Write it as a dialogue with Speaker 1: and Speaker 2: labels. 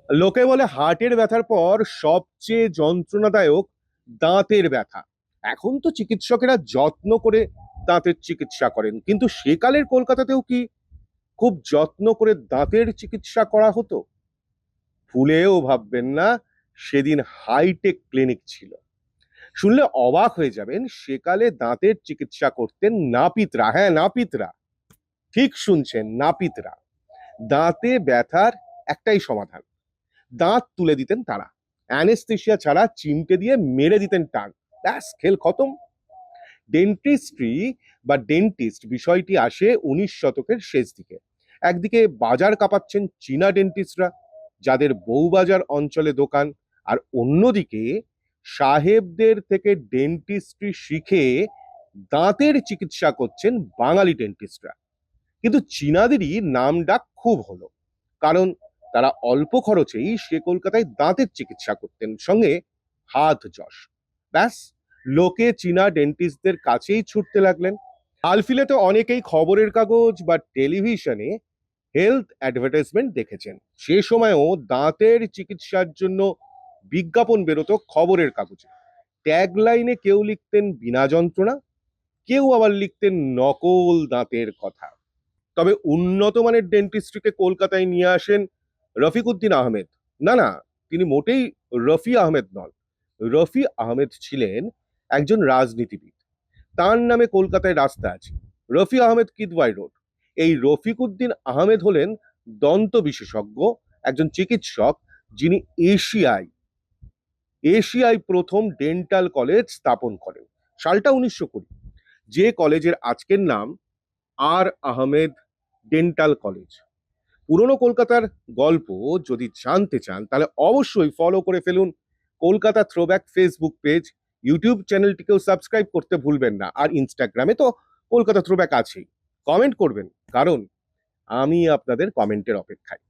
Speaker 1: লোকে বলে হার্টের ব্যথার পর সবচেয়ে যন্ত্রণাদায়ক দাঁতের ব্যথা। এখন তো চিকিৎসকেরা যত্ন করে দাঁতের চিকিৎসা করেন, কিন্তু সেকালের কলকাতাতেও কি খুব যত্ন করে দাঁতের চিকিৎসা করা হতো? ভুলেও ভাববেন না সেদিন হাইটেক ক্লিনিক ছিল। শুনলে অবাক হয়ে যাবেন, সেকালে দাঁতের চিকিৎসা করতেন নাপিতরা। হ্যাঁ, নাপিতরা, ঠিক শুনছেন, নাপিতরা। দাঁতে ব্যথার একটাই সমাধান, দাঁত তুলে দিতেন তারা। অ্যানেস্থেশিয়া ছাড়া চিমটে দিয়ে মেরে দিতেন টান, ব্যাস খেল খতম। ডেন্টিস্ট্রি বা ডেন্টিস্ট বিষয়টি আসে 19 শতকের শেষ দিকে। একদিকে বাজার কাঁপাচ্ছেন চীনা ডেন্টিস্টরা, যাদের বউবাজার অঞ্চলে দোকান, আর অন্যদিকে সাহেবদের থেকে ডেন্টিস্ট্রি শিখে দাঁতের চিকিৎসা করছেন বাঙালি ডেন্টিস্টরা। কিন্তু চীনাদেরই নাম ডাক খুব হলো, কারণ তারা অল্প খরচেই সে কলকাতায় দাঁতের চিকিৎসা করতেন, সঙ্গে হাত যশ। ব্যাস, লোকে চীনা ডেন্টিস্টদের কাছেই ছুটতে লাগলেন। হালফিলে তো অনেকেই খবরের কাগজ বা টেলিভিশনে হেলথ অ্যাডভার্টাইজমেন্ট দেখেছেন। সে সময়ও দাঁতের চিকিৎসার জন্য বিজ্ঞাপন বেরোতো খবরের কাগজে। ট্যাগলাইনে কেউ লিখতেন বিনা যন্ত্রণা, কেউ আবার লিখতেন নকল দাঁতের কথা। তবে উন্নত মানের ডেন্টিস্ট্রিকে কলকাতায় নিয়ে আসেন রফিকুদ্দিন আহমেদ। না না, তিনি মোটেই রফি আহমেদ নন। রফি আহমেদ ছিলেন একজন রাজনীতিবিদ। তার নামে কলকাতায় রাস্তা আছে, রফি আহমেদ কিদওয়াই রোড। এই রফিকুদ্দিন আহমেদ হলেন দন্ত বিশেষজ্ঞ, একজন চিকিৎসক, যিনি এশিয়ায় এশিয়ায় প্রথম ডেন্টাল কলেজ স্থাপন করেন। সালটা 1920। যে কলেজের আজকের নাম আর আহমেদ ডেন্টাল কলেজ। পুরনো কলকাতার গল্প যদি জানতে চান, তাহলে অবশ্যই ফলো করে ফেলুন Kolkata throwback Facebook page. YouTube চ্যানেলটিকেও সাবস্ক্রাইব করতে ভুলবেন না, আর ইনস্টাগ্রামে তো কলকাতা থ্রোব্যাক আছেই। কমেন্ট করবেন, কারণ আমি আপনাদের কমেন্টের অপেক্ষায়।